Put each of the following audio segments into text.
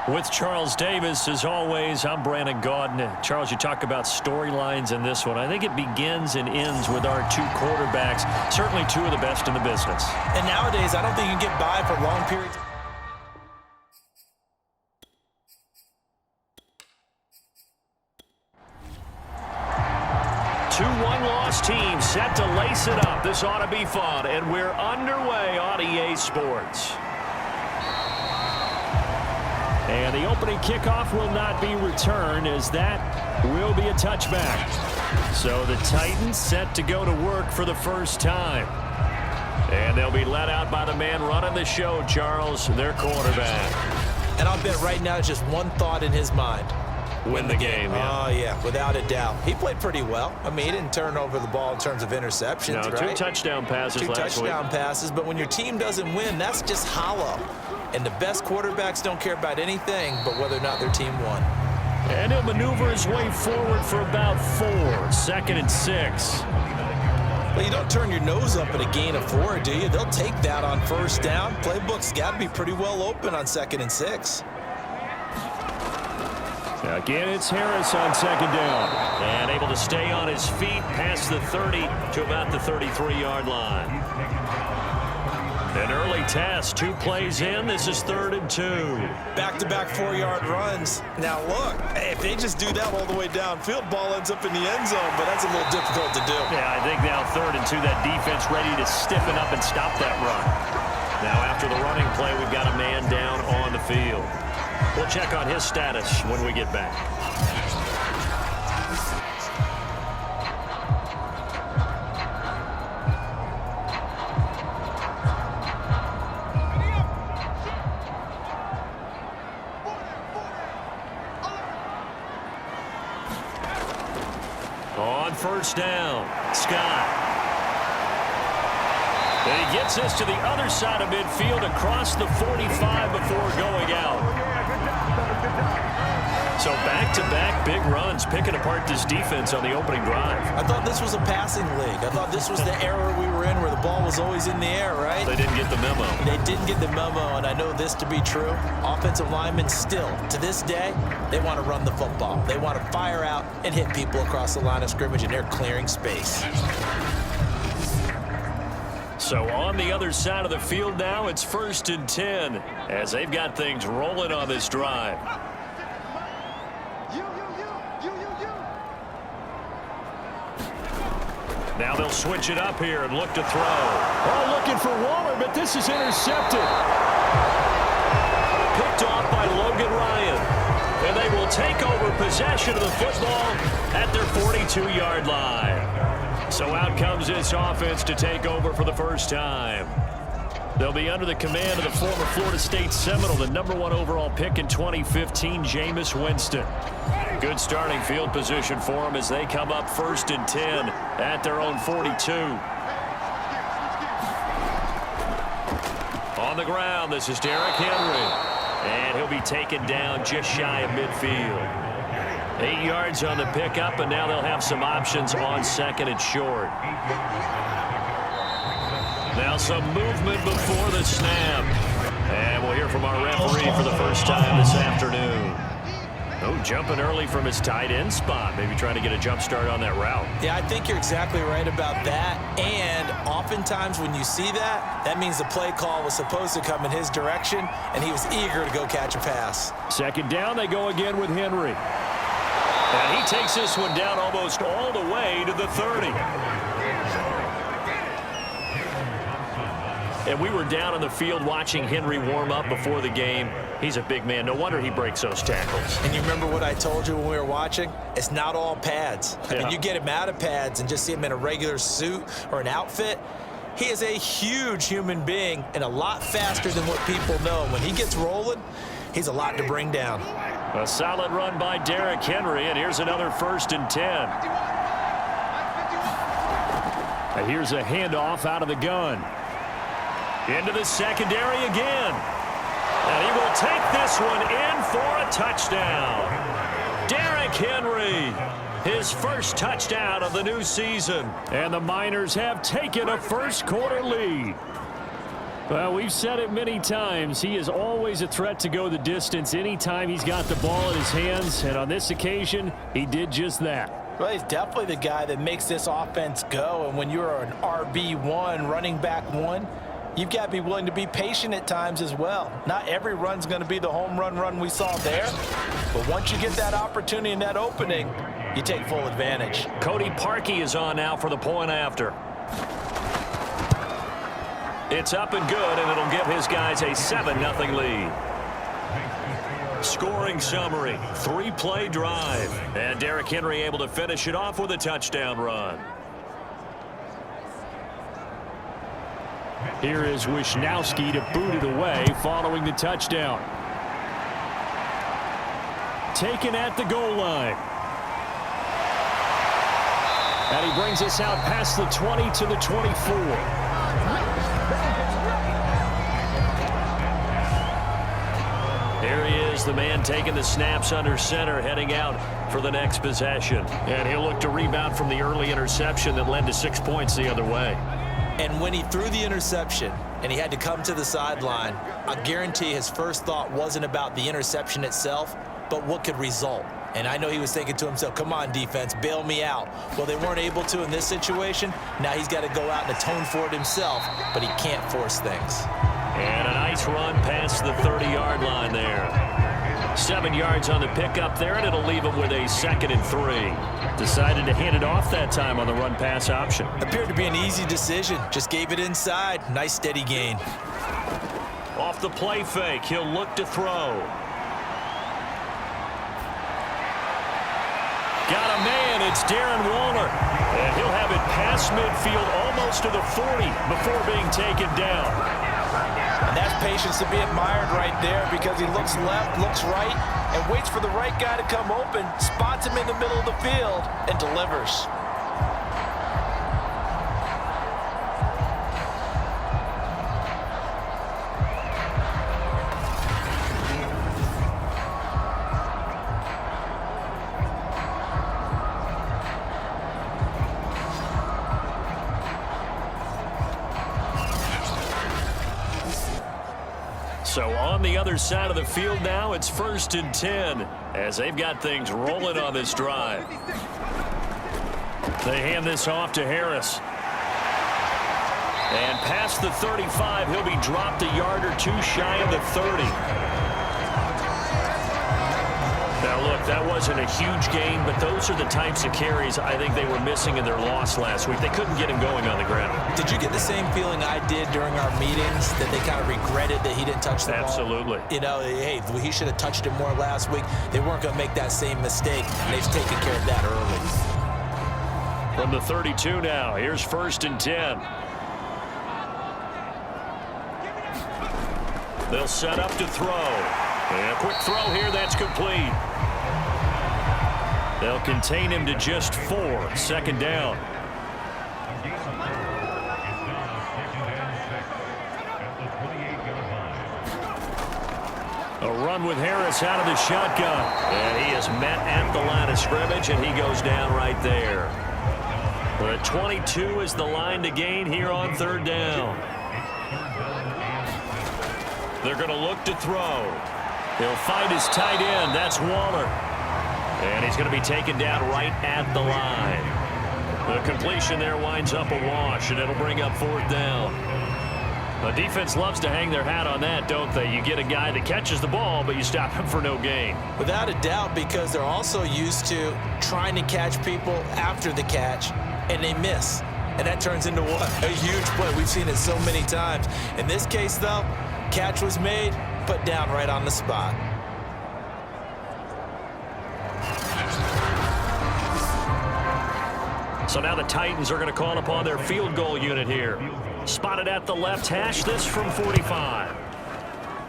With Charles Davis, as always, I'm Brandon Gaudin. Charles, you talk about storylines in this one. I think it begins and ends with our two quarterbacks, certainly two of the best in the business. And nowadays, I don't think you can get by for long periods. Two one-loss teams set to lace it up. This ought to be fun, and we're underway on EA Sports. And the opening kickoff will not be returned, as that will be a touchback. So the Titans set to go to work for the first time. And they'll be let out by the man running the show, Charles, their quarterback. And I'll bet right now it's just one thought in his mind. Win the game, yeah. Oh, yeah, without a doubt. He played pretty well. I mean, he didn't turn over the ball in terms of interceptions, no, right? two touchdown passes last week. Two touchdown passes, but when your team doesn't win, that's just hollow. And the best quarterbacks don't care about anything but whether or not their team won. And he'll maneuver his way forward for about 4. 2nd and 6. Well, you don't turn your nose up at a gain of 4, do you? They'll take that on first down. Playbook's got to be pretty well open on 2nd and 6. Again, it's Harris on 2nd down. And able to stay on his feet past the 30 to about the 33-yard line. An early test, 2 plays in. This is 3rd and 2. Back-to-back 4-yard runs. Now, look, if they just do that all the way downfield, ball ends up in the end zone, but that's a little difficult to do. Yeah, I think now 3rd and 2, that defense ready to stiffen up and stop that run. Now, after the running play, we've got a man down on the field. We'll check on his status when we get back. On first down, Scott. And he gets us to the other side of midfield across the 45 before going out. So back-to-back big runs, picking apart this defense on the opening drive. I thought this was a passing league. I thought this was the era we were in where the ball was always in the air, right? They didn't get the memo. They didn't get the memo, and I know this to be true. Offensive linemen still, to this day, they want to run the football. They want to fire out and hit people across the line of scrimmage, and they're clearing space. So on the other side of the field now, it's 1st and 10 as they've got things rolling on this drive. Now they'll switch it up here and look to throw. Oh, looking for Waller, but this is intercepted. Picked off by Logan Ryan. And they will take over possession of the football at their 42-yard line. So out comes this offense to take over for the first time. They'll be under the command of the former Florida State Seminole, the #1 overall pick in 2015, Jameis Winston. Good starting field position for them as they come up 1st and 10 at their own 42. On the ground, this is Derrick Henry. And he'll be taken down just shy of midfield. 8 yards on the pickup, and now they'll have some options on 2nd and short. Now some movement before the snap. And we'll hear from our referee for the first time this afternoon. Oh, jumping early from his tight end spot. Maybe trying to get a jump start on that route. Yeah, I think you're exactly right about that. And oftentimes when you see that, that means the play call was supposed to come in his direction, and he was eager to go catch a pass. 2nd down, they go again with Henry. And he takes this one down almost all the way to the 30. And we were down on the field watching Henry warm up before the game. He's a big man. No wonder he breaks those tackles. And you remember what I told you when we were watching? It's not all pads. I mean, you get him out of pads and just see him in a regular suit or an outfit. He is a huge human being and a lot faster than what people know. When he gets rolling, he's a lot to bring down. A solid run by Derrick Henry, and here's another 1st and 10. And here's a handoff out of the gun. Into the secondary again. And he will take this one in for a touchdown. Derrick Henry, his first touchdown of the new season. And the Miners have taken a first quarter lead. Well, we've said it many times. He is always a threat to go the distance anytime he's got the ball in his hands. And on this occasion, he did just that. Well, he's definitely the guy that makes this offense go. And when you're an RB1, running back one, you've got to be willing to be patient at times as well. Not every run's going to be the home run we saw there. But once you get that opportunity and that opening, you take full advantage. Cody Parkey is on now for the point after. It's up and good, and it'll give his guys a 7-0 lead. Scoring summary, 3-play drive. And Derrick Henry able to finish it off with a touchdown run. Here is Wisnowski to boot it away following the touchdown. Taken at the goal line. And he brings us out past the 20 to the 24. Here he is, the man taking the snaps under center, heading out for the next possession. And he'll look to rebound from the early interception that led to 6 points the other way. And when he threw the interception and he had to come to the sideline, I guarantee his first thought wasn't about the interception itself, but what could result. And I know he was thinking to himself, come on, defense, bail me out. Well, they weren't able to in this situation. Now he's got to go out and atone for it himself, but he can't force things. And a nice run past the 30-yard line there. 7 yards on the pickup there, and it'll leave him with a 2nd and 3. Decided to hand it off that time on the run-pass option. Appeared to be an easy decision. Just gave it inside. Nice steady gain. Off the play fake, he'll look to throw. Got a man, it's Darren Waller. And he'll have it past midfield almost to the 40 before being taken down. And that's patience to be admired right there, because he looks left, looks right, and waits for the right guy to come open, spots him in the middle of the field, and delivers. So on the other side of the field now, it's 1st and 10 as they've got things rolling on this drive. They hand this off to Harris. And past the 35, he'll be dropped a yard or two shy of the 30. Now, look, that wasn't a huge gain, but those are the types of carries I think they were missing in their loss last week. They couldn't get him going on the ground. Did you get the same feeling I did during our meetings, that they kind of regretted that he didn't touch the ball? Absolutely. You know, hey, he should have touched it more last week. They weren't going to make that same mistake, and they've taken care of that early. From the 32 now, here's 1st and 10. They'll set up to throw. And a quick throw here, that's complete. They'll contain him to just 4. 2nd down. A run with Harris out of the shotgun. And he is met at the line of scrimmage, and he goes down right there. The 22 is the line to gain here on 3rd down. They're going to look to throw. He'll find his tight end. That's Waller. And he's going to be taken down right at the line. The completion there winds up a wash, and it'll bring up 4th down. The defense loves to hang their hat on that, don't they? You get a guy that catches the ball, but you stop him for no gain. Without a doubt, because they're also used to trying to catch people after the catch, and they miss. And that turns into what? A huge play. We've seen it so many times. In this case, though, catch was made, put down right on the spot. So now the Titans are going to call upon their field goal unit here. Spotted at the left hash, this from 45.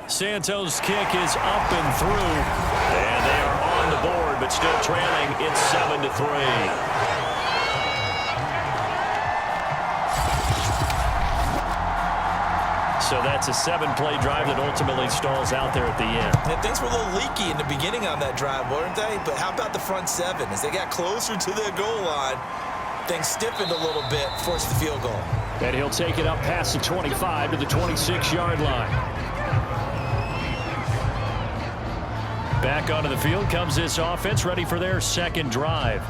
Santos' kick is up and through. And they are on the board, but still trailing. It's 7-3. So that's a 7-play drive that ultimately stalls out there at the end. And things were a little leaky in the beginning on that drive, weren't they? But how about the front 7? As they got closer to their goal line, things stiffened a little bit, forced the field goal. And he'll take it up past the 25 to the 26-yard line. Back onto the field comes this offense, ready for their second drive.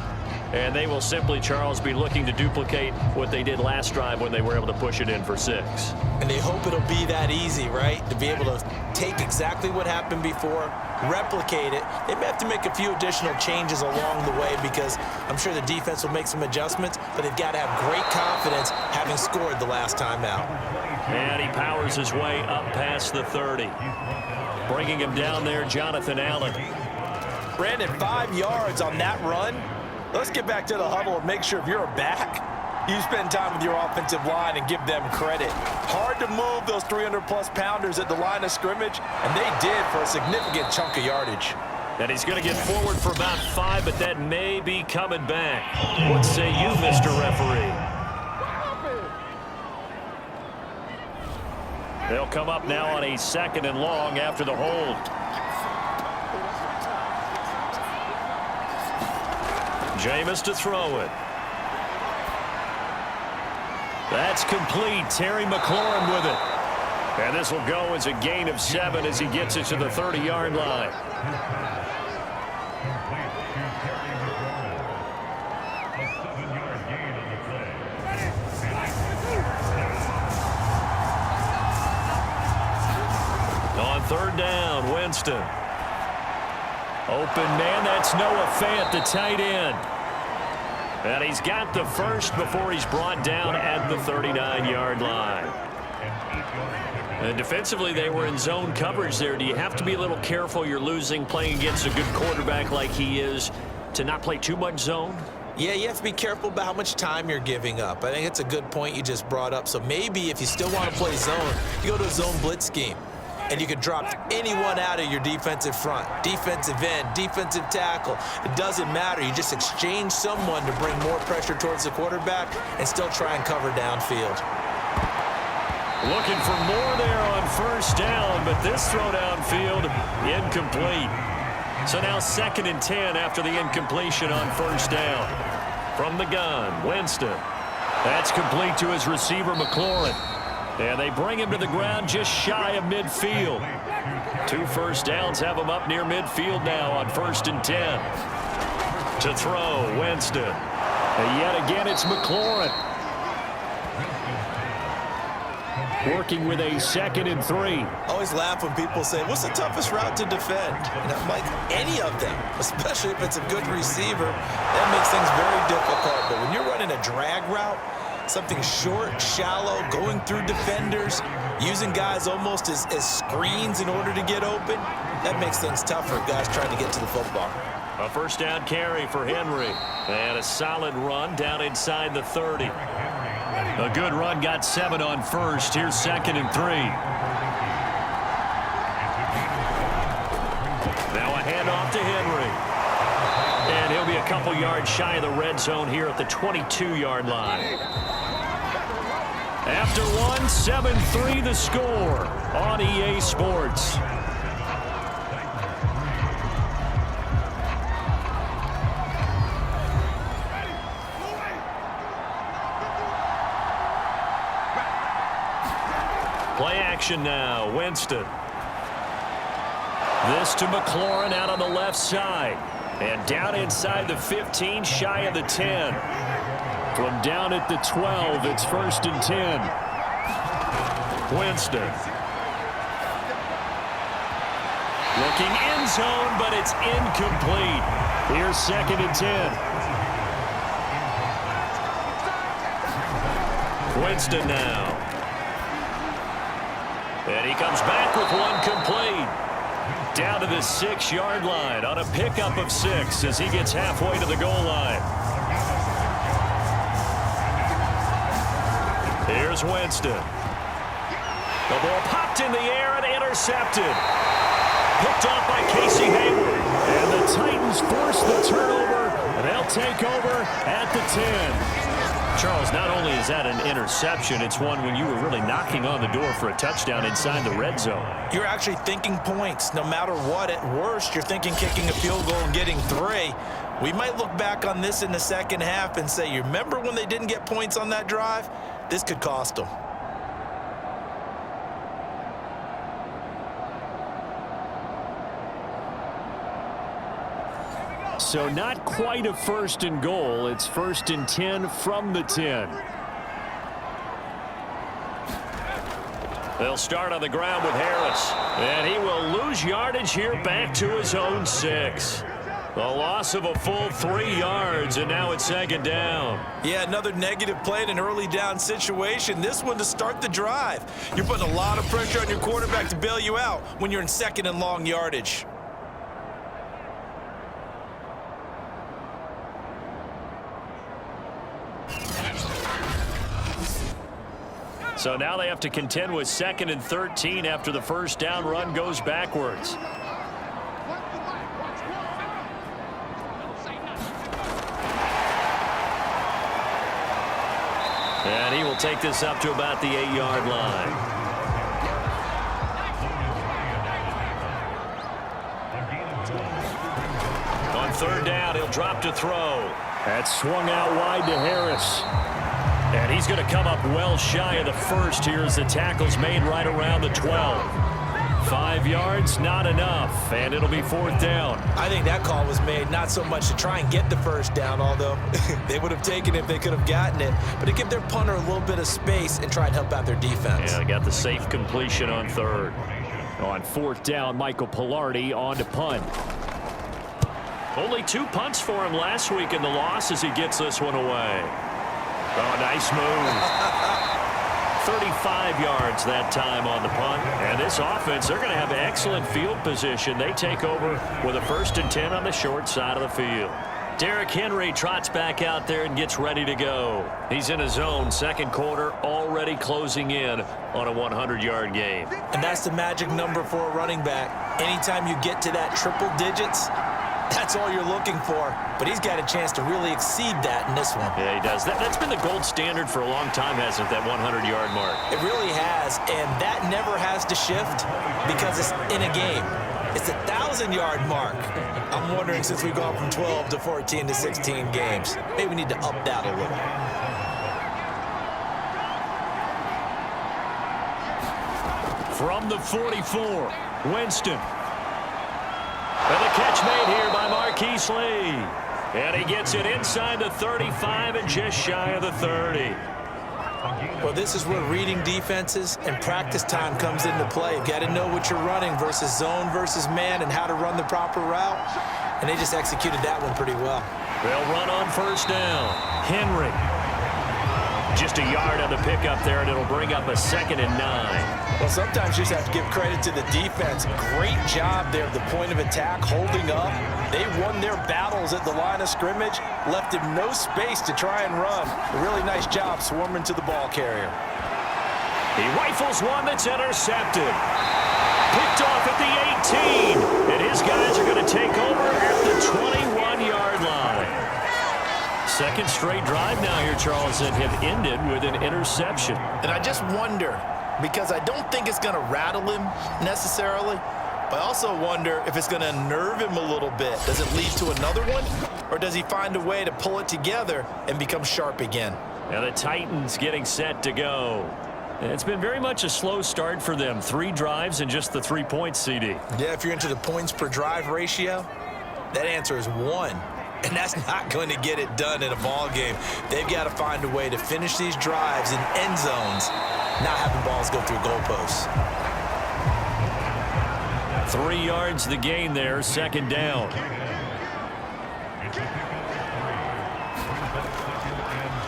And they will simply, Charles, be looking to duplicate what they did last drive when they were able to push it in for 6. And they hope it'll be that easy, right? To be able to take exactly what happened before, replicate it. They may have to make a few additional changes along the way because I'm sure the defense will make some adjustments, but they've got to have great confidence having scored the last time out. And he powers his way up past the 30. Bringing him down there, Jonathan Allen. Brandon, 5 yards on that run. Let's get back to the huddle and make sure if you're a back, you spend time with your offensive line and give them credit. Hard to move those 300-plus pounders at the line of scrimmage, and they did for a significant chunk of yardage. And he's going to get forward for about 5, but that may be coming back. What say you, Mr. Referee? They'll come up now on a 2nd and long after the hold. Jameis to throw it. That's complete. Terry McLaurin with it. And this will go as a gain of 7 as he gets it to the 30-yard line. On 3rd down, Winston. Open man, that's Noah Fant, the tight end. And he's got the first before he's brought down at the 39-yard line. And defensively, they were in zone coverage there. Do you have to be a little careful? You're losing, playing against a good quarterback like he is, to not play too much zone? Yeah, you have to be careful about how much time you're giving up. I think it's a good point you just brought up. So maybe if you still want to play zone, you go to a zone blitz scheme. And you can drop anyone out of your defensive front, defensive end, defensive tackle. It doesn't matter. You just exchange someone to bring more pressure towards the quarterback and still try and cover downfield. Looking for more there on 1st down, but this throw downfield incomplete. So now 2nd and 10 after the incompletion on 1st down. From the gun, Winston. That's complete to his receiver, McLaurin. And they bring him to the ground just shy of midfield. 2 1st downs have him up near midfield now on 1st and 10. To throw, Winston. And yet again, it's McLaurin. Working with a 2nd and 3. I always laugh when people say, what's the toughest route to defend? And I'm like, any of them, especially if it's a good receiver. That makes things very difficult. But when you're running a drag route, something short, shallow, going through defenders, using guys almost as screens in order to get open, that makes things tougher, guys trying to get to the football. A 1st down carry for Henry. And a solid run down inside the 30. A good run, got 7 on 1st. Here's 2nd and 3. Now a handoff to Henry. And he'll be a couple yards shy of the red zone here at the 22-yard line. After one, 7-3 the score on EA Sports. Play action now, Winston. This to McLaurin out on the left side. And down inside the 15, shy of the 10. From down at the 12, it's 1st and 10. Winston. Looking end zone, but it's incomplete. Here's 2nd and 10. Winston now. And he comes back with one complete. Down to the 6-yard line on a pickup of 6 as he gets halfway to the goal line. Here's Winston. The ball popped in the air and intercepted. Picked off by Casey Hayward. And the Titans force the turnover. And they'll take over at the 10. Charles, not only is that an interception, it's one when you were really knocking on the door for a touchdown inside the red zone. You're actually thinking points. No matter what, at worst, you're thinking kicking a field goal and getting 3. We might look back on this in the second half and say, you remember when they didn't get points on that drive? This could cost them. So not quite a 1st and goal. It's 1st and 10 from the 10. They'll start on the ground with Harris. And he will lose yardage here back to his own 6. The loss of a full 3 yards, and now it's 2nd down. Yeah, another negative play in an early down situation. This one to start the drive. You're putting a lot of pressure on your quarterback to bail you out when you're in 2nd and long yardage. So now they have to contend with 2nd and 13 after the 1st down run goes backwards. And he will take this up to about the 8-yard line. On 3rd down, he'll drop to throw. That's swung out wide to Harris. And he's going to come up well shy of the 1st here as the tackle's made right around the 12. 5 yards, not enough, and it'll be 4th down. I think that call was made not so much to try and get the 1st down, although they would have taken it if they could have gotten it, but to give their punter a little bit of space and try and help out their defense. Yeah, they got the safe completion on 3rd. On 4th down, Michael Pilardi on to punt. Only 2 punts for him last week in the loss as he gets this one away. Oh, nice move. 35 yards that time on the punt. And this offense, they're going to have excellent field position. They take over with a 1st and 10 on the short side of the field. Derrick Henry trots back out there and gets ready to go. He's in his zone, 2nd quarter, already closing in on a 100-yard game. And that's the magic number for a running back. Anytime you get to that triple digits, that's all you're looking for. But he's got a chance to really exceed that in this one. Yeah, he does. That's been the gold standard for a long time, hasn't it, that 100-yard mark? It really has, and that never has to shift because it's in a game. It's a 1,000-yard mark. I'm wondering, since we've gone from 12 to 14 to 16 games, maybe we need to up that a little. From the 44, Winston. And the catch made here by Marquise Lee. And he gets it inside the 35 and just shy of the 30. Well, this is where reading defenses and practice time comes into play. You've got to know what you're running versus zone versus man and how to run the proper route. And they just executed that one pretty well. They'll run on 1st down. Henry. Just a yard on the pickup there, and it'll bring up a 2nd and 9. Well, sometimes you just have to give credit to the defense. Great job there at the point of attack, holding up. They won their battles at the line of scrimmage, left him no space to try and run. A really nice job swarming to the ball carrier. He rifles one that's intercepted. Picked off at the 18. And his guys are going to take over at the 21-yard line. 2nd straight drive now here, Charles, that have ended with an interception. And I just wonder, because I don't think it's going to rattle him necessarily, but I also wonder if it's going to unnerve him a little bit. Does it lead to another one, or does he find a way to pull it together and become sharp again? Now the Titans getting set to go. It's been very much a slow start for them. 3 drives and just the 3 points, CD. Yeah, if you're into the points per drive ratio, that answer is 1. And that's not going to get it done in a ball game. They've got to find a way to finish these drives in end zones, not having balls go through goalposts. 3 yards the gain there, 2nd down.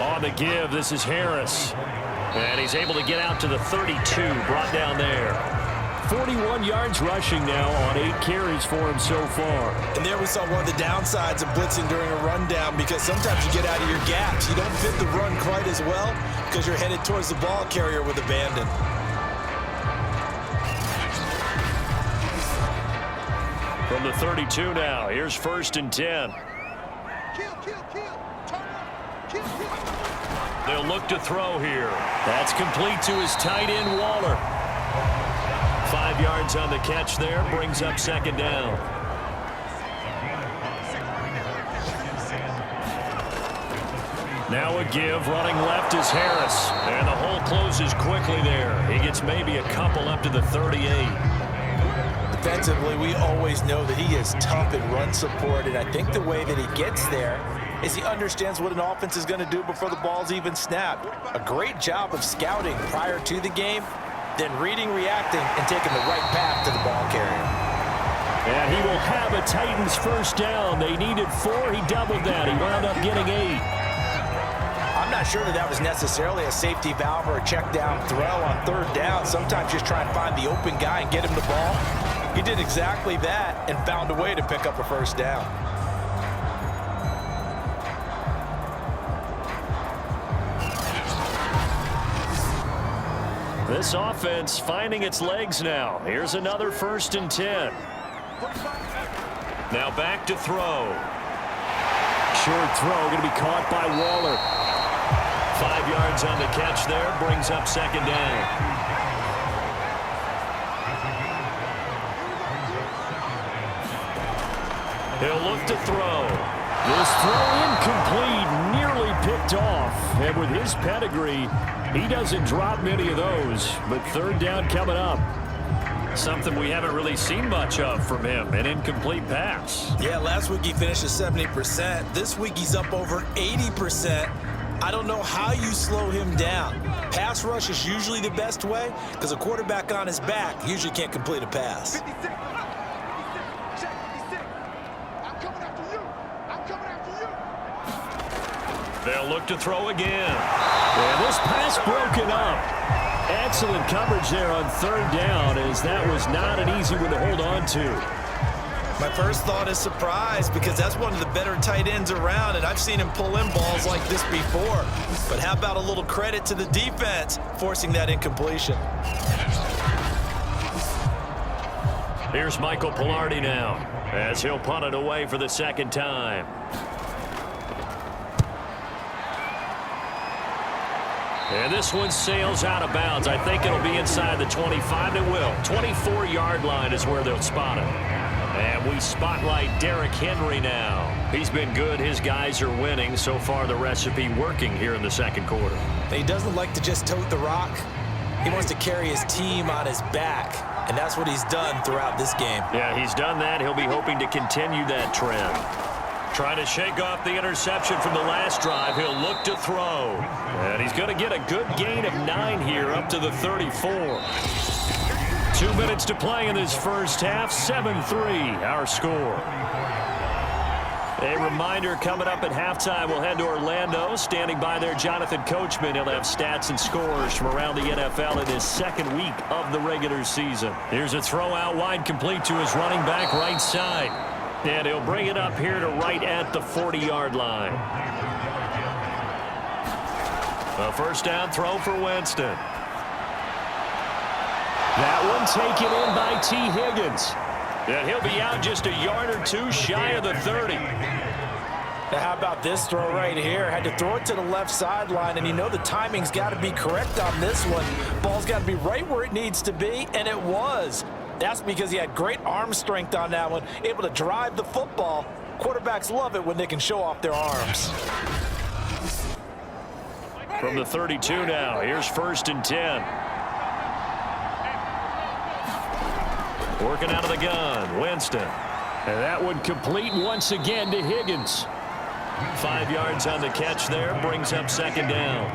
On the give, this is Harris. And he's able to get out to the 32, brought down there. 41 yards rushing now on 8 carries for him so far. And there we saw one of the downsides of blitzing during a rundown, because sometimes you get out of your gaps. You don't fit the run quite as well because you're headed towards the ball carrier with abandon. From the 32 now, here's 1st and 10. They'll look to throw here. That's complete to his tight end, Waller. 5 yards on the catch there, brings up 2nd down. Now a give, running left is Harris. And the hole closes quickly there. He gets maybe a couple up to the 38. Defensively, we always know that he is tough in run support, and I think the way that he gets there is he understands what an offense is going to do before the ball's even snapped. A great job of scouting prior to the game, then reading, reacting, and taking the right path to the ball carrier. And he will have a Titans first down. They needed 4. He doubled that. He wound up getting 8. I'm not sure that was necessarily a safety valve or a check down throw on third down. Sometimes just try and find the open guy and get him the ball. He did exactly that and found a way to pick up a first down. This offense finding its legs now. Here's another 1st and 10. Now back to throw. Short throw going to be caught by Waller. 5 yards on the catch there, brings up 2nd down. He'll look to throw. This throw incomplete, nearly picked off. And with his pedigree, he doesn't drop many of those. But 3rd down coming up. Something we haven't really seen much of from him, an incomplete pass. Yeah, last week he finished at 70%. This week he's up over 80%. I don't know how you slow him down. Pass rush is usually the best way because a quarterback on his back usually can't complete a pass. They'll look to throw again. And this pass broken up. Excellent coverage there on 3rd down, as that was not an easy one to hold on to. My first thought is surprise, because that's one of the better tight ends around, and I've seen him pull in balls like this before. But how about a little credit to the defense forcing that incompletion? Here's Michael Palardy now, as he'll punt it away for the 2nd time. And this one sails out of bounds. I think it'll be inside the 25. It will. 24-yard line is where they'll spot it. And we spotlight Derrick Henry now. He's been good. His guys are winning. So far, the recipe working here in the 2nd quarter. He doesn't like to just tote the rock. He wants to carry his team on his back. And that's what he's done throughout this game. Yeah, he's done that. He'll be hoping to continue that trend. Trying to shake off the interception from the last drive. He'll look to throw. And he's going to get a good gain of 9 here up to the 34. 2 minutes to play in this first half. 7-3 our score. A reminder coming up at halftime. We'll head to Orlando. Standing by there, Jonathan Coachman. He'll have stats and scores from around the NFL in his 2nd week of the regular season. Here's a throw out wide, complete to his running back right side. And he'll bring it up here to right at the 40-yard line. A first down throw for Winston. That one taken in by T. Higgins. And he'll be out just a yard or 2 shy of the 30. Now, how about this throw right here? Had to throw it to the left sideline, and you know the timing's got to be correct on this one. Ball's got to be right where it needs to be, and it was. That's because he had great arm strength on that one, able to drive the football. Quarterbacks love it when they can show off their arms. From the 32 now, here's 1st and 10. Working out of the gun, Winston. And that one complete once again to Higgins. 5 yards on the catch there, brings up 2nd down.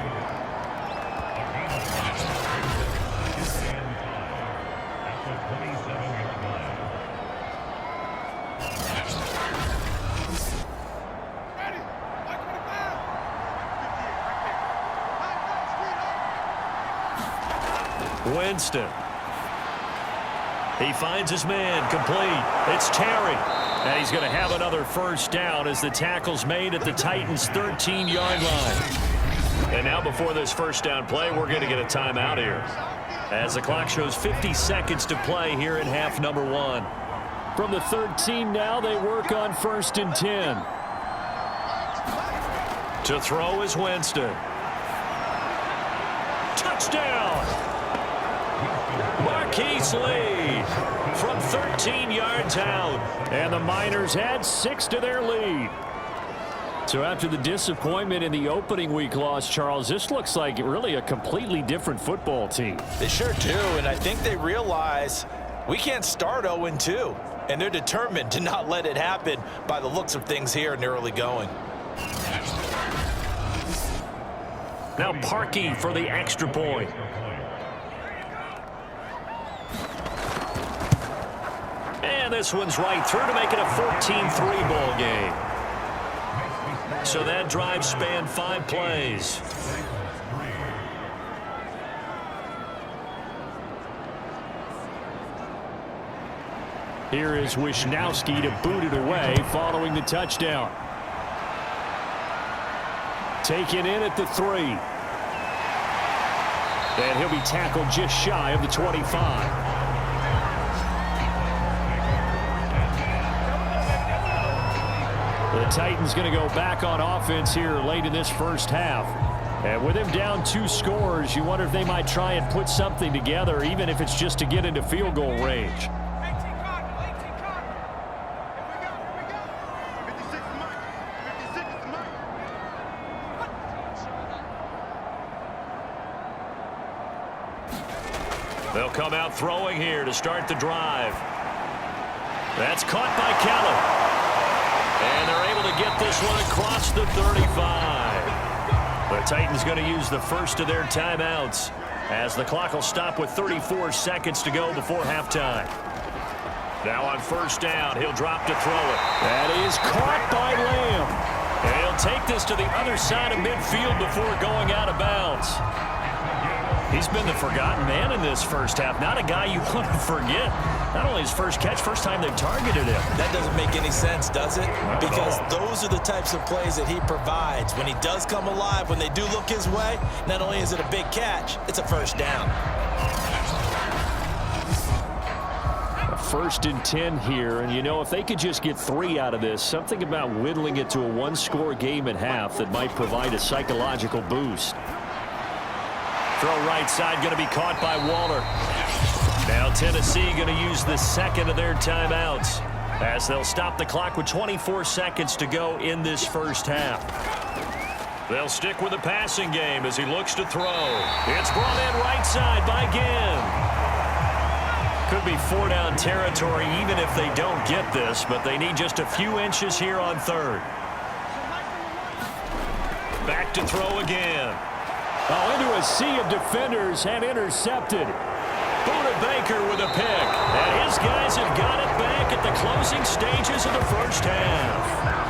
Winston. He finds his man, complete. It's Terry. And he's going to have another first down as the tackle's made at the Titans' 13-yard line. And now before this first down play, we're going to get a timeout here, as the clock shows 50 seconds to play here in half number 1. From the 13 now, they work on 1st and 10. To throw is Winston. Touchdown! Marquise Lee from 13 yards out. And the Miners add 6 to their lead. So after the disappointment in the opening week loss, Charles, this looks like really a completely different football team. They sure do, and I think they realize we can't start 0-2, and they're determined to not let it happen by the looks of things here in the early going. Now Parkey for the extra point. And this one's right through to make it a 14-3 ball game. So that drive spanned 5 plays. Here is Wisnowski to boot it away following the touchdown. Taken in at the 3. And he'll be tackled just shy of the 25. The Titans going to go back on offense here late in this first half. And with him down 2 scores, you wonder if they might try and put something together, even if it's just to get into field goal range. They'll come out throwing here to start the drive. That's caught by Keller. And they're able to get this one across the 35. The Titans going to use the first of their timeouts as the clock will stop with 34 seconds to go before halftime. Now on first down, he'll drop to throw it. That is caught by Lamb. And he'll take this to the other side of midfield before going out of bounds. He's been the forgotten man in this first half. Not a guy you want to forget. Not only his first catch, first time they've targeted him. That doesn't make any sense, does it? Because those are the types of plays that he provides. When he does come alive, when they do look his way, not only is it a big catch, it's a first down. A 1st and 10 here, and you know, if they could just get 3 out of this, something about whittling it to a 1-score game at half that might provide a psychological boost. Throw right side going to be caught by Waller. Now Tennessee going to use the second of their timeouts as they'll stop the clock with 24 seconds to go in this first half. They'll stick with the passing game as he looks to throw. It's brought in right side by Ginn. Could be 4-down territory even if they don't get this, but they need just a few inches here on 3rd. Back to throw again. Oh, into a sea of defenders and intercepted. Buda Baker with a pick. And his guys have got it back at the closing stages of the first half.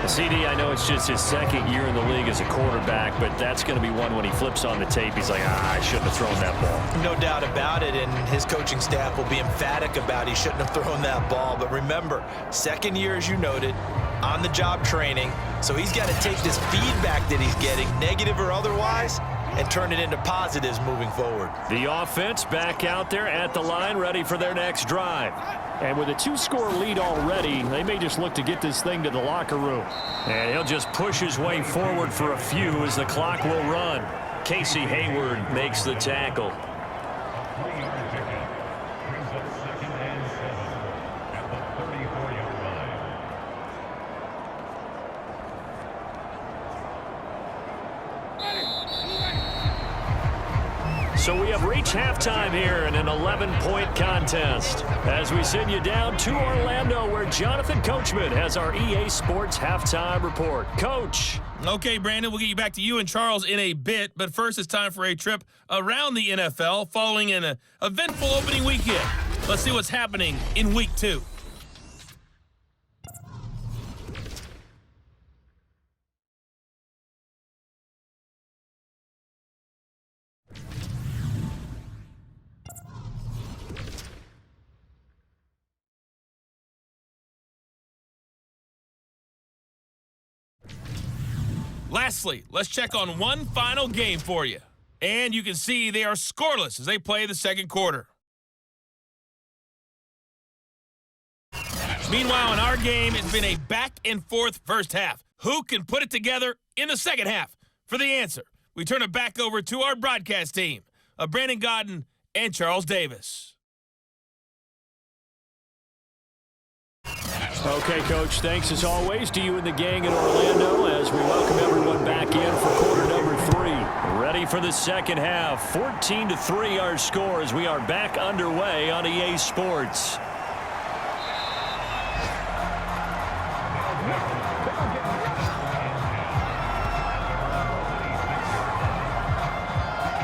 CD, I know it's just his 2nd year in the league as a quarterback, but that's going to be one when he flips on the tape. He's like, I shouldn't have thrown that ball. No doubt about it, and his coaching staff will be emphatic about he shouldn't have thrown that ball. But remember, 2nd year, as you noted, on-the-job training, so he's got to take this feedback that he's getting, negative or otherwise, and turn it into positives moving forward. The offense back out there at the line, ready for their next drive. And with a 2-score lead already, they may just look to get this thing to the locker room. And he'll just push his way forward for a few as the clock will run. Casey Hayward makes the tackle. So we have reached halftime here in an 11-point contest as we send you down to Orlando where Jonathan Coachman has our EA Sports halftime report. Coach. Okay, Brandon, we'll get you back to you and Charles in a bit, but first it's time for a trip around the NFL following an eventful opening weekend. Let's see what's happening in Week 2. Lastly, let's check on one final game for you. And you can see they are scoreless as they play the second quarter. Meanwhile, in our game, it's been a back-and-forth first half. Who can put it together in the second half? For the answer, we turn it back over to our broadcast team of Brandon Gaudin and Charles Davis. Okay, Coach, thanks as always to you and the gang in Orlando as we welcome everyone back in for quarter number 3. Ready for the second half. 14-3 our score as we are back underway on EA Sports.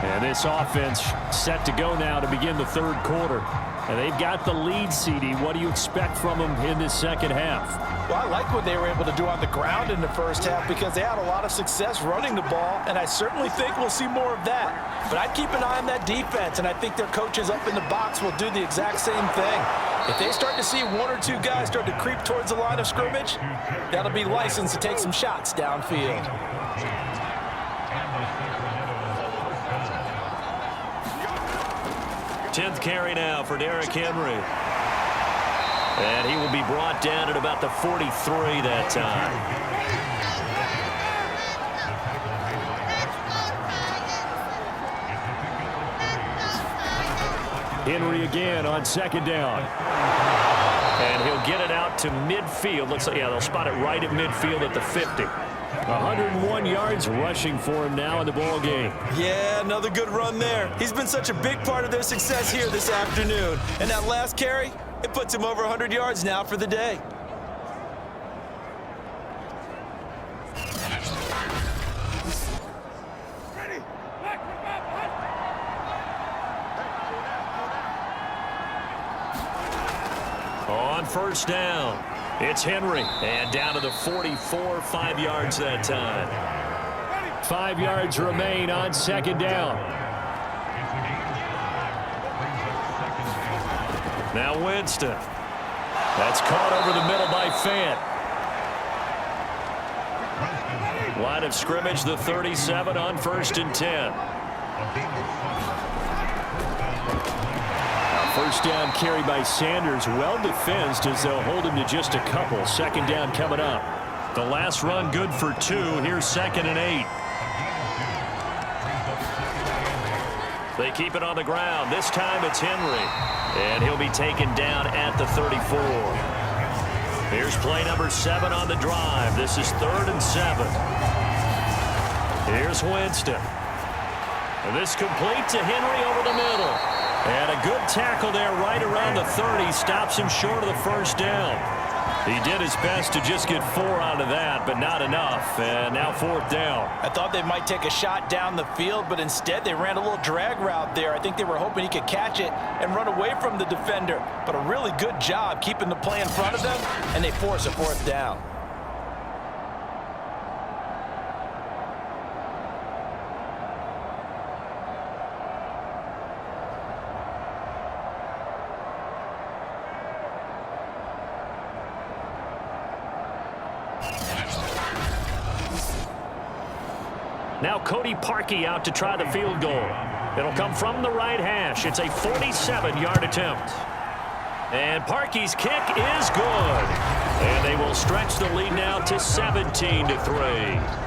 And this offense set to go now to begin the third quarter. And they've got the lead, CD. What do you expect from them in this second half? Well, I like what they were able to do on the ground in the first half because they had a lot of success running the ball, and I certainly think we'll see more of that. But I'd keep an eye on that defense, and I think their coaches up in the box will do the exact same thing. If they start to see one or two guys start to creep towards the line of scrimmage, that'll be licensed to take some shots downfield. 10th carry now for Derrick Henry. And he will be brought down at about the 43 that time. Henry again on second down. And he'll get it out to midfield. Looks like, yeah, they'll spot it right at midfield at the 50. 101 yards rushing for him now in the ball game. Yeah, another good run there. He's been such a big part of their success here this afternoon. And that last carry, it puts him over 100 yards now for the day. On first down, it's Henry, and down to the 44, 5 yards that time. 5 yards remain on second down. Now Winston. That's caught over the middle by Fant. Line of scrimmage, the 37 on 1st and 10. First down carry by Sanders, well defensed as they'll hold him to just a couple. Second down coming up. The last run good for 2. Here's 2nd and 8. They keep it on the ground. This time it's Henry. And he'll be taken down at the 34. Here's play number 7 on the drive. This is 3rd and 7. Here's Winston. And this complete to Henry over the middle. And a good tackle there right around the 30. Stops him short of the first down. He did his best to just get 4 out of that, but not enough. And now 4th down. I thought they might take a shot down the field, but instead they ran a little drag route there. I think they were hoping he could catch it and run away from the defender. But a really good job keeping the play in front of them, and they force a 4th down. Now Cody Parkey out to try the field goal. It'll come from the right hash. It's a 47-yard attempt. And Parkey's kick is good. And they will stretch the lead now to 17-3.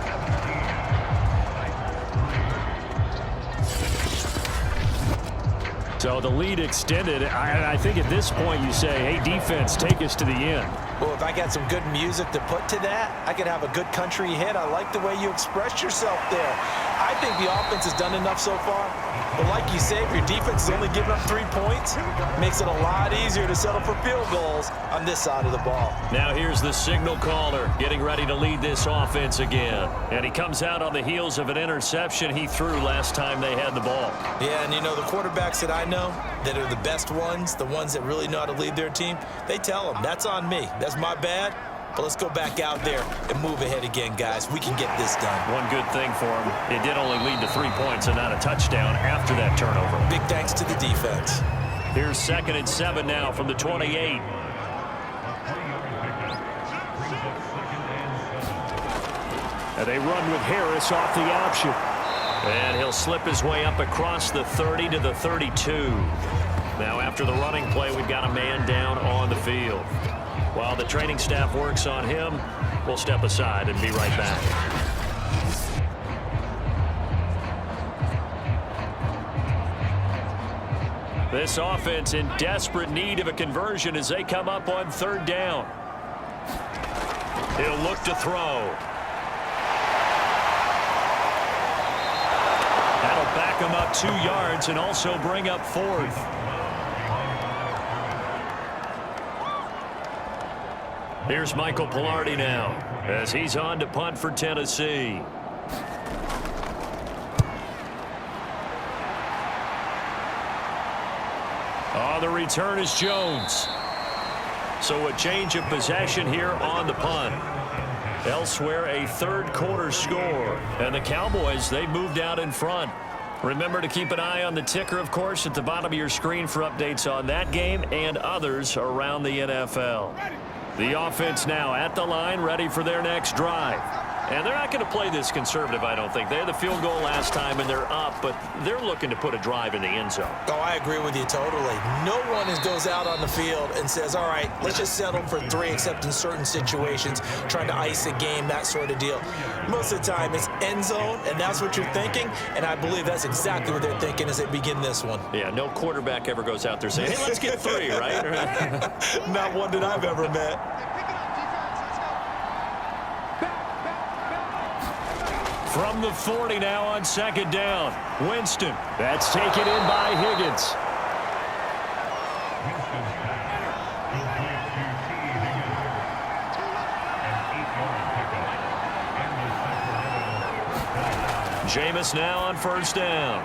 So the lead extended. I think at this point you say, hey, defense, take us to the end. Well, if I got some good music to put to that, I could have a good country hit. I like the way you expressed yourself there. I think the offense has done enough so far. But like you say, if your defense is only giving up 3 points, it makes it a lot easier to settle for field goals on this side of the ball. Now here's the signal caller getting ready to lead this offense again. And he comes out on the heels of an interception he threw last time they had the ball. Yeah, and you know, the quarterbacks that I know that are the best ones, the ones that really know how to lead their team, they tell them, that's on me. That's my bad. But let's go back out there and move ahead again, guys. We can get this done. One good thing for him, it did only lead to 3 points and not a touchdown after that turnover. Big thanks to the defense. Here's 2nd and 7 now from the 28. And they run with Harris off the option. And he'll slip his way up across the 30 to the 32. Now after the running play, we've got a man down on the field. While the training staff works on him, we'll step aside and be right back. This offense in desperate need of a conversion as they come up on 3rd down. He'll look to throw. That'll back him up 2 yards and also bring up 4th. Here's Michael Palardy now as he's on to punt for Tennessee. On the return is Jones. So a change of possession here on the punt. Elsewhere, a third-quarter score. And the Cowboys, they moved out in front. Remember to keep an eye on the ticker, of course, at the bottom of your screen for updates on that game and others around the NFL. The offense now at the line, ready for their next drive. And they're not going to play this conservative, I don't think. They had the field goal last time, and they're up, but they're looking to put a drive in the end zone. Oh, I agree with you totally. No one goes out on the field and says, all right, let's just settle for 3, except in certain situations, trying to ice a game, that sort of deal. Most of the time, it's end zone, and that's what you're thinking, and I believe that's exactly what they're thinking as they begin this one. Yeah, no quarterback ever goes out there saying, hey, let's get 3, right? Not one that I've ever met. From the 40 now on 2nd down. Winston. That's taken in by Higgins. Jameis now on 1st down.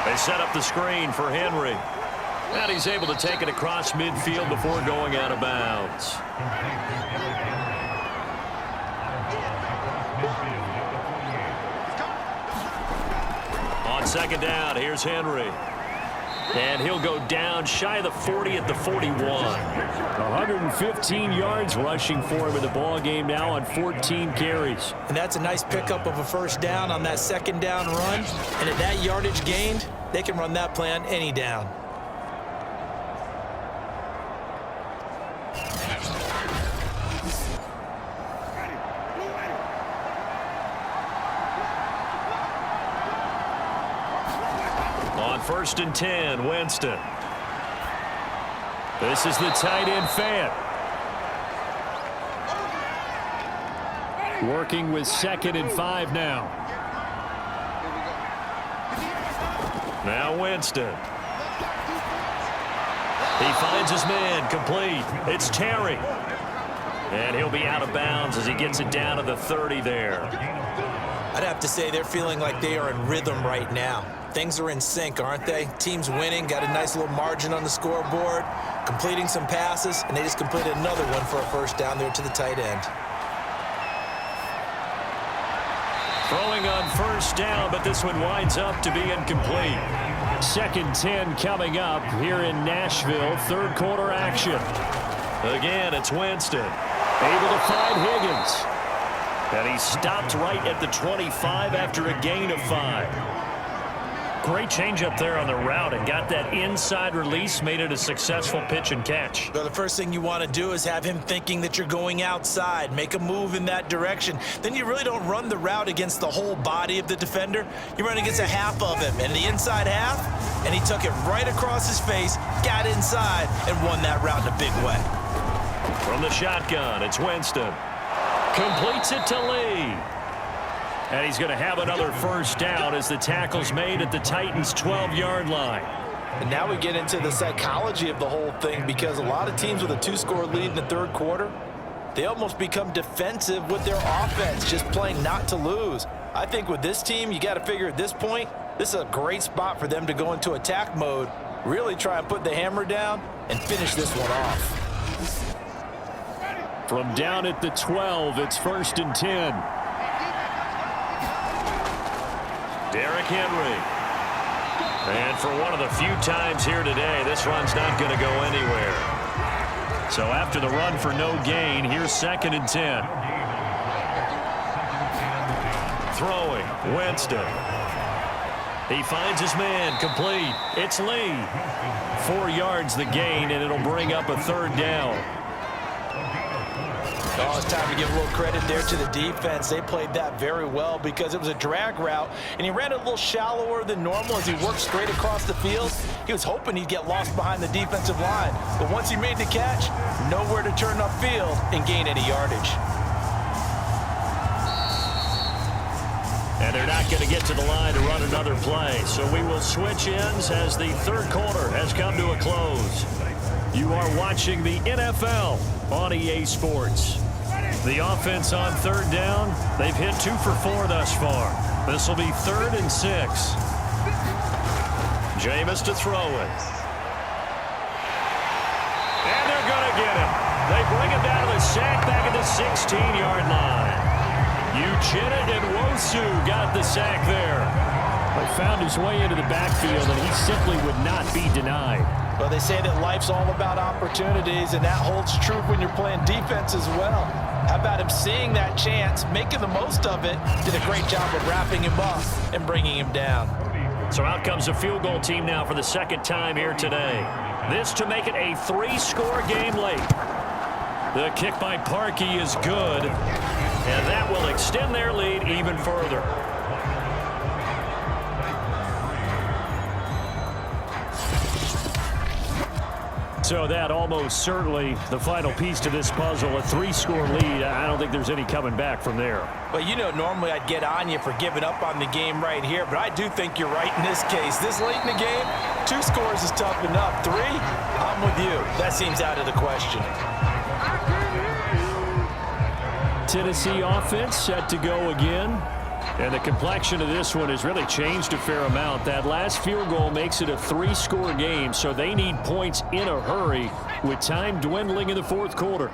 They set up the screen for Henry. And he's able to take it across midfield before going out of bounds. On 2nd down, here's Henry. And he'll go down shy of the 40 at the 41. 115 yards rushing for him in the ball game now on 14 carries. And that's a nice pickup of a 1st down on that 2nd down run. And at that yardage gained, they can run that play on any down. On 1st and 10, Winston. This is the tight end Fant. Working with 2nd and 5 now. Now Winston. He finds his man, complete. It's Terry. And he'll be out of bounds as he gets it down to the 30 there. I'd have to say they're feeling like they are in rhythm right now. Things are in sync, aren't they? Team's winning, got a nice little margin on the scoreboard, completing some passes, and they just completed another one for a 1st down there to the tight end. Throwing on 1st down, but this one winds up to be incomplete. 2nd 10 coming up here in Nashville. 3rd quarter action. Again, it's Winston. Able to find Higgins. And he stopped right at the 25 after a gain of 5. Great change up there on the route and got that inside release, made it a successful pitch and catch. Well, the first thing you want to do is have him thinking that you're going outside, make a move in that direction. Then you really don't run the route against the whole body of the defender. You run against a half of him, and the inside half, and he took it right across his face, got inside, and won that route in a big way. From the shotgun, it's Winston. Completes it to Lee. And he's going to have another 1st down as the tackle's made at the Titans' 12-yard line. And now we get into the psychology of the whole thing, because a lot of teams with a 2-score lead in the 3rd quarter, they almost become defensive with their offense, just playing not to lose. I think with this team, you got to figure at this point, this is a great spot for them to go into attack mode, really try and put the hammer down and finish this one off. From down at the 12, it's 1st and 10. Derrick Henry. And for one of the few times here today, this run's not going to go anywhere. So after the run for no gain, here's 2nd and 10. Throwing, Winston. He finds his man, complete. It's Lee. 4 yards the gain, and it'll bring up a 3rd down. Oh, it's time to give a little credit there to the defense. They played that very well because it was a drag route, and he ran it a little shallower than normal as he worked straight across the field. He was hoping he'd get lost behind the defensive line, but once he made the catch, nowhere to turn upfield and gain any yardage. And they're not going to get to the line to run another play, so we will switch ends as the third quarter has come to a close. You are watching the NFL on EA Sports. The offense on third down, they've hit 2 for 4 thus far. This will be 3rd and 6. Jameis to throw it. And they're going to get him. They bring him down to the sack back at the 16-yard line. Uchenna and Wosu got the sack there. He found his way into the backfield, and he simply would not be denied. Well, they say that life's all about opportunities, and that holds true when you're playing defense as well. How about him seeing that chance, making the most of it, did a great job of wrapping him up and bringing him down. So out comes a field goal team now for the second time here today. This to make it a 3-score game late. The kick by Parkey is good, and that will extend their lead even further. So that almost certainly the final piece to this puzzle, a 3-score lead. I don't think there's any coming back from there. Well, you know, normally I'd get on you for giving up on the game right here, but I do think you're right in this case. This late in the game, 2 scores is tough enough. 3, I'm with you. That seems out of the question. Tennessee offense set to go again. And the complexion of this one has really changed a fair amount. That last field goal makes it a 3-score game, so they need points in a hurry with time dwindling in the fourth quarter.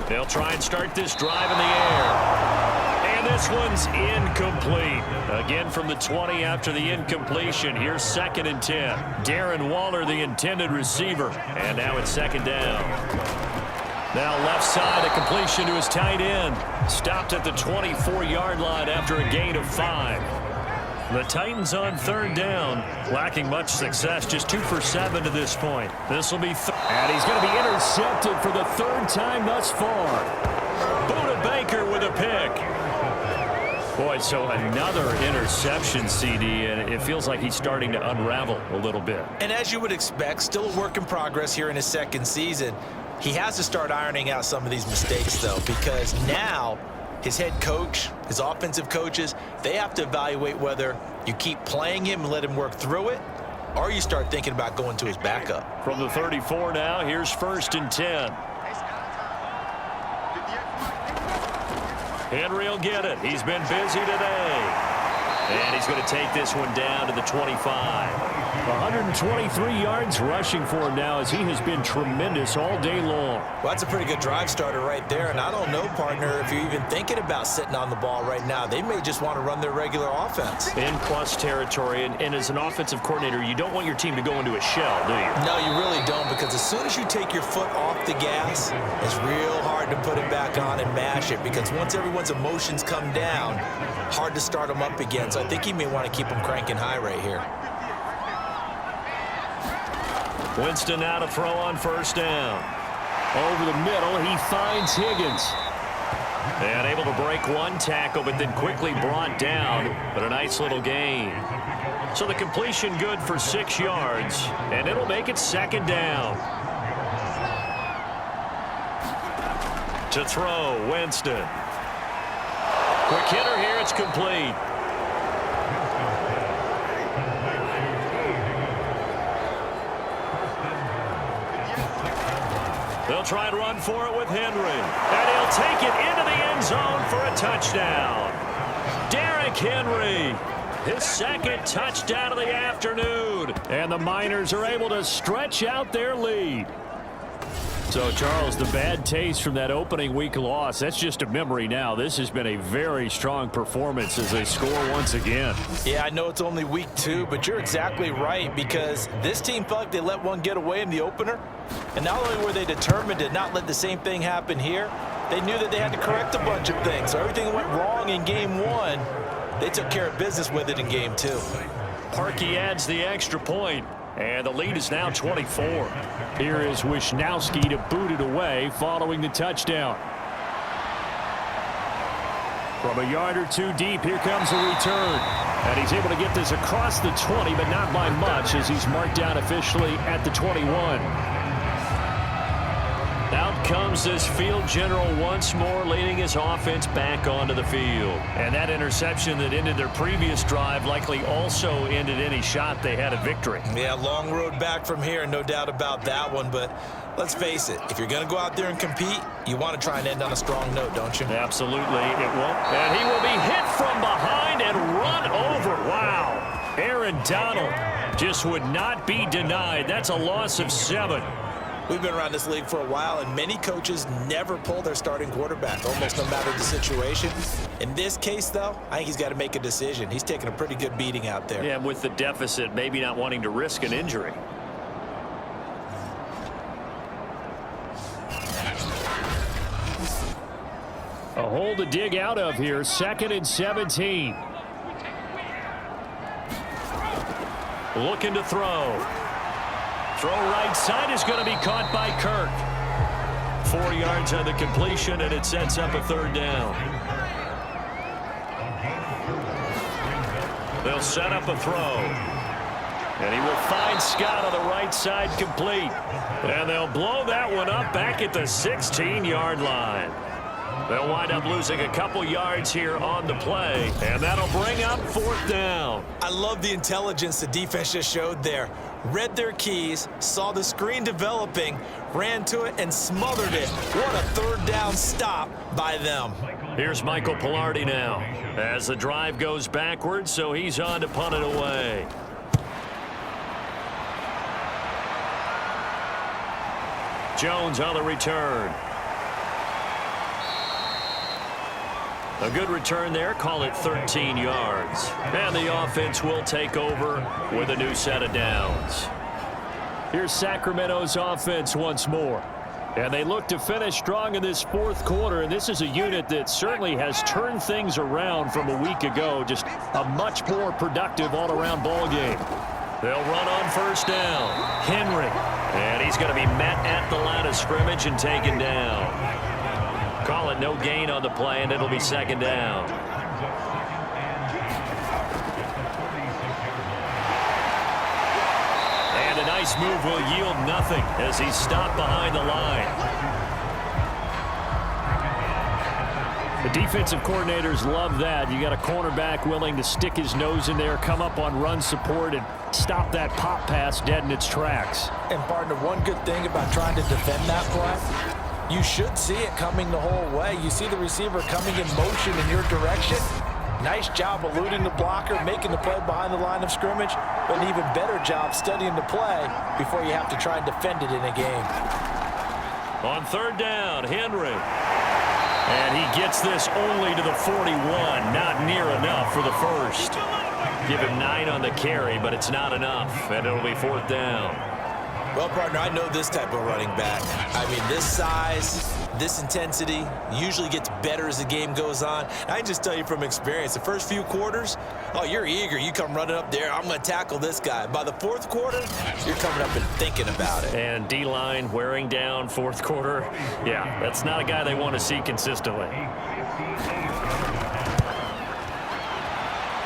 They'll try and start this drive in the air. And this one's incomplete. Again from the 20 after the incompletion. Here's 2nd and 10. Darren Waller, the intended receiver. And now it's 2nd down. Now left side, a completion to his tight end. Stopped at the 24-yard line after a gain of 5. The Titans on 3rd down, lacking much success, just 2 for 7 to this point. This will be and he's going to be intercepted for the 3rd time thus far. Buda Baker with a pick. Boy, so another interception, CD, and it feels like he's starting to unravel a little bit. And as you would expect, still a work in progress here in his 2nd season. He has to start ironing out some of these mistakes, though, because now his head coach, his offensive coaches, they have to evaluate whether you keep playing him and let him work through it, or you start thinking about going to his backup. From the 34 now, here's 1st and 10. Henry will get it. He's been busy today. And he's going to take this one down to the 25. 123 yards rushing for him now as he has been tremendous all day long. Well, that's a pretty good drive starter right there. And I don't know, partner, if you're even thinking about sitting on the ball right now. They may just want to run their regular offense. In plus territory. And as an offensive coordinator, you don't want your team to go into a shell, do you? No, you really don't, because as soon as you take your foot off the gas, it's real hard to put it back on and mash it, because once everyone's emotions come down, hard to start them up again. So I think he may want to keep them cranking high right here. Winston now to throw on 1st down. Over the middle, he finds Higgins. And able to break one tackle, but then quickly brought down. But a nice little gain. So the completion good for 6 yards, and it'll make it 2nd down. To throw, Winston. Quick hitter here, it's complete. They'll try and run for it with Henry. And he'll take it into the end zone for a touchdown. Derrick Henry, his 2nd touchdown of the afternoon. And the Miners are able to stretch out their lead. So, Charles, the bad taste from that opening week loss, that's just a memory now. This has been a very strong performance as they score once again. Yeah, I know it's only week 2, but you're exactly right, because this team felt like they let one get away in the opener. And not only were they determined to not let the same thing happen here, they knew that they had to correct a bunch of things. So everything that went wrong in game 1, they took care of business with it in game 2. Parkey adds the extra point, and the lead is now 24. Here is Wisnowski to boot it away following the touchdown. From a yard or two deep, here comes a return. And he's able to get this across the 20, but not by much, as he's marked down officially at the 21. Out comes this field general once more, leading his offense back onto the field. And that interception that ended their previous drive likely also ended any shot they had at victory. Yeah, long road back from here, no doubt about that one. But let's face it, if you're going to go out there and compete, you want to try and end on a strong note, don't you? Absolutely, it won't. And he will be hit from behind and run over. Wow. Aaron Donald just would not be denied. That's a loss of 7. We've been around this league for a while, and many coaches never pull their starting quarterback, almost no matter the situation. In this case, though, I think he's got to make a decision. He's taking a pretty good beating out there. Yeah, with the deficit, maybe not wanting to risk an injury. A hole to dig out of here, 2nd and 17. Looking to throw. Throw right side is going to be caught by Kirk. 4 yards on the completion, and it sets up a 3rd down. They'll set up a throw. And he will find Scott on the right side, complete. And they'll blow that one up back at the 16-yard line. They'll wind up losing a couple yards here on the play, and that'll bring up 4th down. I love the intelligence the defense just showed there. Read their keys, saw the screen developing, ran to it, and smothered it. What a 3rd down stop by them. Here's Michael Pilardi now as the drive goes backwards, so he's on to punt it away. Jones on the return. A good return there, call it 13 yards. And the offense will take over with a new set of downs. Here's Sacramento's offense once more. And they look to finish strong in this 4th quarter, and this is a unit that certainly has turned things around from a week ago. Just a much more productive all-around ball game. They'll run on 1st down. Henry. And he's going to be met at the line of scrimmage and taken down. Call it no gain on the play, and it'll be 2nd down. And a nice move will yield nothing as he's stopped behind the line. The defensive coordinators love that. You got a cornerback willing to stick his nose in there, come up on run support, and stop that pop pass dead in its tracks. And partner, one good thing about trying to defend that play, you should see it coming the whole way. You see the receiver coming in motion in your direction. Nice job eluding the blocker, making the play behind the line of scrimmage, but an even better job studying the play before you have to try and defend it in a game. On 3rd down, Henry. And he gets this only to the 41, not near enough for the 1st. Give him 9 on the carry, but it's not enough, and it'll be 4th down. Well, partner, I know this type of running back. I mean, this size, this intensity usually gets better as the game goes on. I can just tell you from experience, the first few quarters, oh, you're eager. You come running up there, I'm going to tackle this guy. By the 4th quarter, you're coming up and thinking about it. And D-line wearing down 4th quarter. Yeah, that's not a guy they want to see consistently.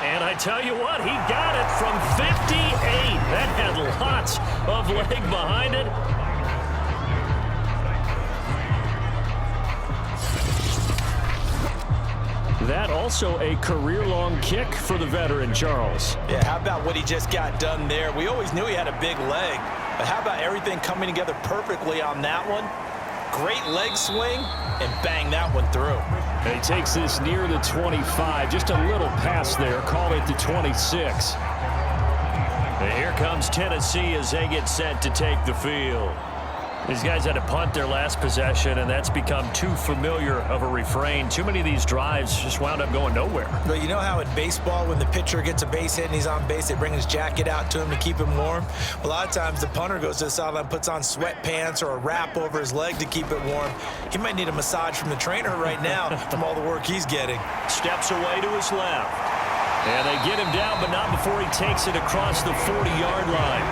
And I tell you what, he got it from 58. That had lots of leg behind it. That also a career-long kick for the veteran, Charles. Yeah, how about what he just got done there? We always knew he had a big leg, but how about everything coming together perfectly on that one? Great leg swing, and bang that one through. And he takes this near the 25, just a little pass there, call it the 26. And here comes Tennessee as they get set to take the field. These guys had to punt their last possession, and that's become too familiar of a refrain. Too many of these drives just wound up going nowhere. But you know how in baseball, when the pitcher gets a base hit and he's on base, they bring his jacket out to him to keep him warm? A lot of times the punter goes to the sideline, puts on sweatpants or a wrap over his leg to keep it warm. He might need a massage from the trainer right now from all the work he's getting. Steps away to his left. And they get him down, but not before he takes it across the 40-yard line.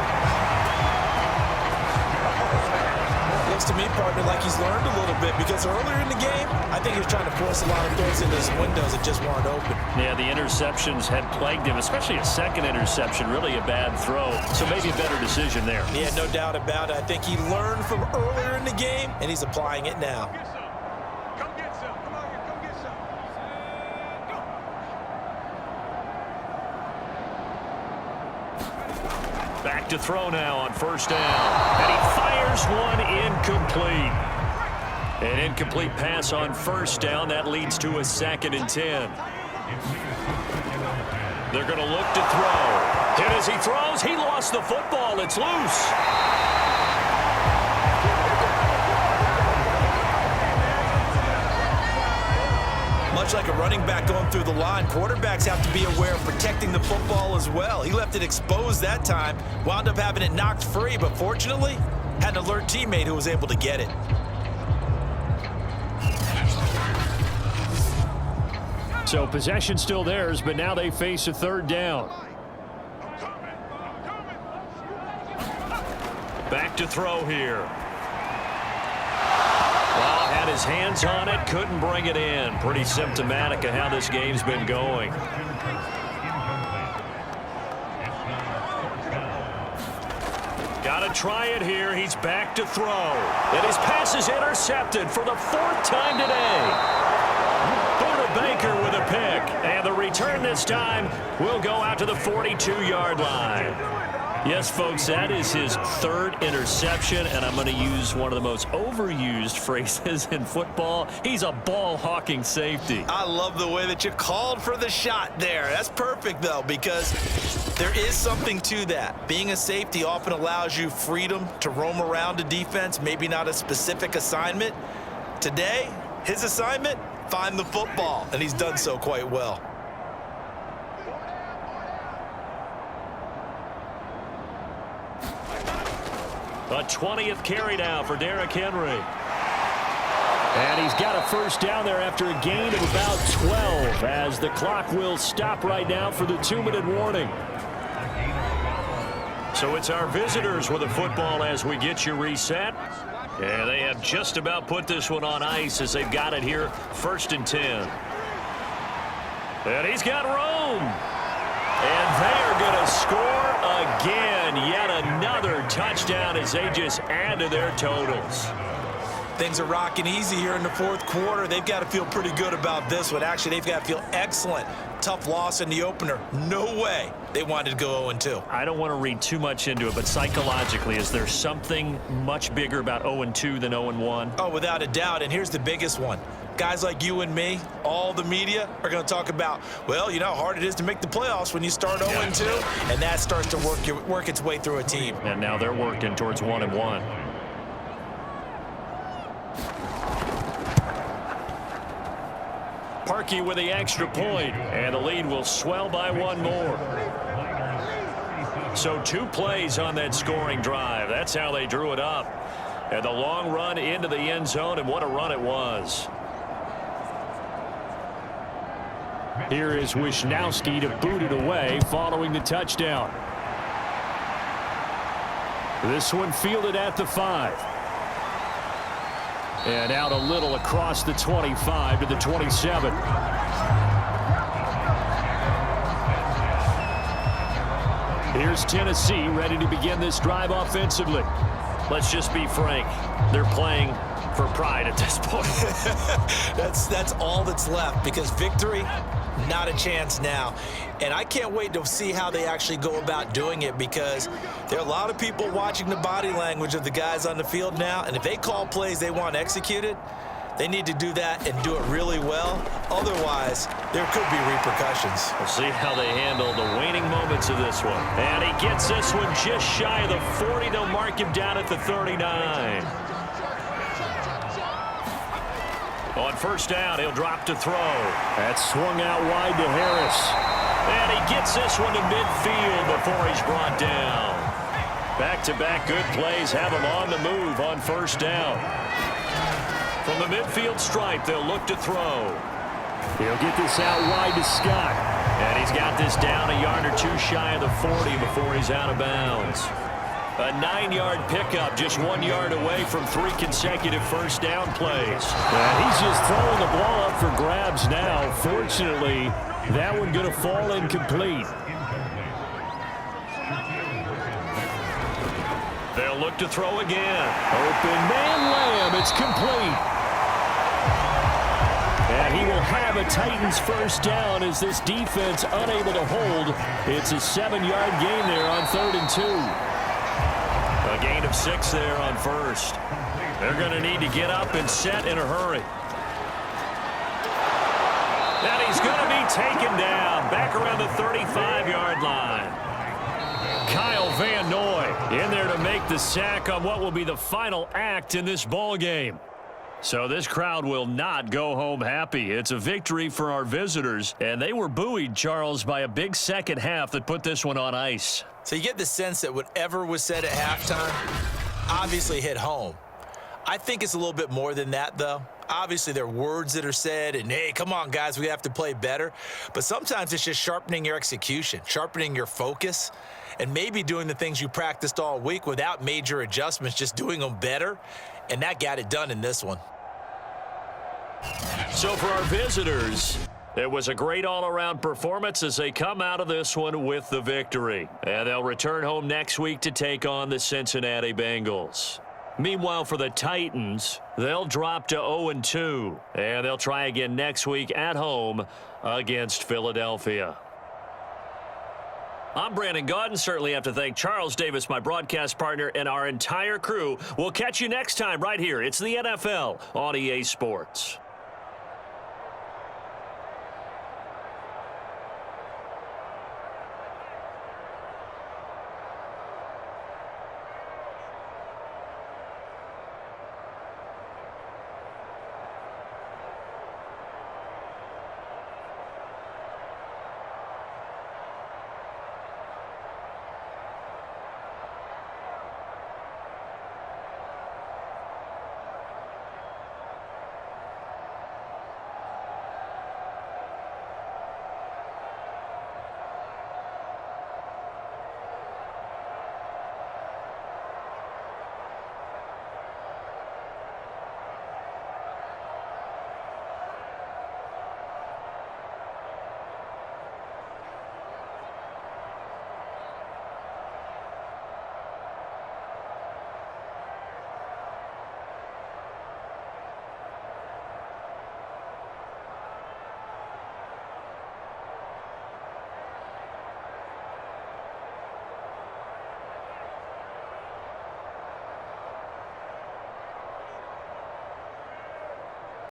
Looks to me, partner, like he's learned a little bit because earlier in the game, I think he was trying to force a lot of throws into his windows that just weren't open. Yeah, the interceptions had plagued him, especially a second interception, really a bad throw. So maybe a better decision there. Yeah, no doubt about it. I think he learned from earlier in the game, and he's applying it now. Come get some. Come on here. Come get some. Back to throw now on first down. And he fires one incomplete. An incomplete pass on first down. That leads to a 2nd and 10. They're going to look to throw. And as he throws, he lost the football. It's loose. Much like a running back going through the line, quarterbacks have to be aware of protecting the football as well. He left it exposed that time, wound up having it knocked free, but fortunately, had an alert teammate who was able to get it. So possession still theirs, but now they face a 3rd down. Back to throw here. Well, had his hands on it, couldn't bring it in. Pretty symptomatic of how this game's been going. Got to try it here. He's back to throw. And his pass is intercepted for the 4th time today. Buda Baker with a pick. And the return this time will go out to the 42-yard line. Yes, folks, that is his 3rd interception, and I'm going to use one of the most overused phrases in football. He's a ball-hawking safety. I love the way that you called for the shot there. That's perfect, though, because there is something to that. Being a safety often allows you freedom to roam around a defense, maybe not a specific assignment. Today, his assignment, find the football, and he's done so quite well. A 20th carry now for Derrick Henry. And he's got a first down there after a gain of about 12 as the clock will stop right now for the 2-minute warning. So it's our visitors with the football as we get you reset. And they have just about put this one on ice as they've got it here, 1st and 10. And he's got room. And they are going to score again. Yet another touchdown as they just add to their totals. Things are rocking easy here in the 4th quarter. They've got to feel pretty good about this one. Actually, they've got to feel excellent. Tough loss in the opener. No way they wanted to go 0-2. I don't want to read too much into it, but psychologically, is there something much bigger about 0-2 than 0-1? Oh, without a doubt. And here's the biggest one. Guys like you and me, all the media, are going to talk about, well, you know how hard it is to make the playoffs when you start 0-2, and that starts to work its way through a team. And now they're working towards 1-1. Parkey with the extra point, and the lead will swell by 1 more. So 2 plays on that scoring drive. That's how they drew it up. And the long run into the end zone, and what a run it was. Here is Wisnowski to boot it away following the touchdown. This one fielded at the 5. And out a little across the 25 to the 27. Here's Tennessee ready to begin this drive offensively. Let's just be frank. They're playing for pride at this point. That's all that's left because victory, not a chance now. And I can't wait to see how they actually go about doing it because there are a lot of people watching the body language of the guys on the field now. And if they call plays they want executed, they need to do that and do it really well. Otherwise, there could be repercussions. We'll see how they handle the waning moments of this one. And he gets this one just shy of the 40. They'll mark him down at the 39. On first down, he'll drop to throw. That's swung out wide to Harris. And he gets this one to midfield before he's brought down. Back-to-back good plays have him on the move on first down. From the midfield stripe, they'll look to throw. He'll get this out wide to Scott. And he's got this down a yard or two shy of the 40 before he's out of bounds. A 9-yard pickup, just 1 yard away from 3 consecutive first down plays. And he's just throwing the ball up for grabs now. Fortunately, that one going to fall incomplete. They'll look to throw again. Open man Lamb. It's complete. And he will have a Titans first down as this defense unable to hold. It's a 7-yard gain there on 3rd and 2. A gain of 6 there on first. They're going to need to get up and set in a hurry. And he's going to be taken down back around the 35-yard line. Kyle Van Noy in there to make the sack on what will be the final act in this ball game. So this crowd will not go home happy. It's a victory for our visitors, and they were buoyed, Charles, by a big second half that put this one on ice. So you get the sense that whatever was said at halftime obviously hit home. I think it's a little bit more than that, though. Obviously, there are words that are said, and, hey, come on, guys, we have to play better. But sometimes it's just sharpening your execution, sharpening your focus, and maybe doing the things you practiced all week without major adjustments, just doing them better. And that got it done in this one. So for our visitors, it was a great all-around performance as they come out of this one with the victory. And they'll return home next week to take on the Cincinnati Bengals. Meanwhile, for the Titans, they'll drop to 0-2, and they'll try again next week at home against Philadelphia. I'm Brandon Gaudin. Certainly have to thank Charles Davis, my broadcast partner, and our entire crew. We'll catch you next time right here. It's the NFL on EA Sports.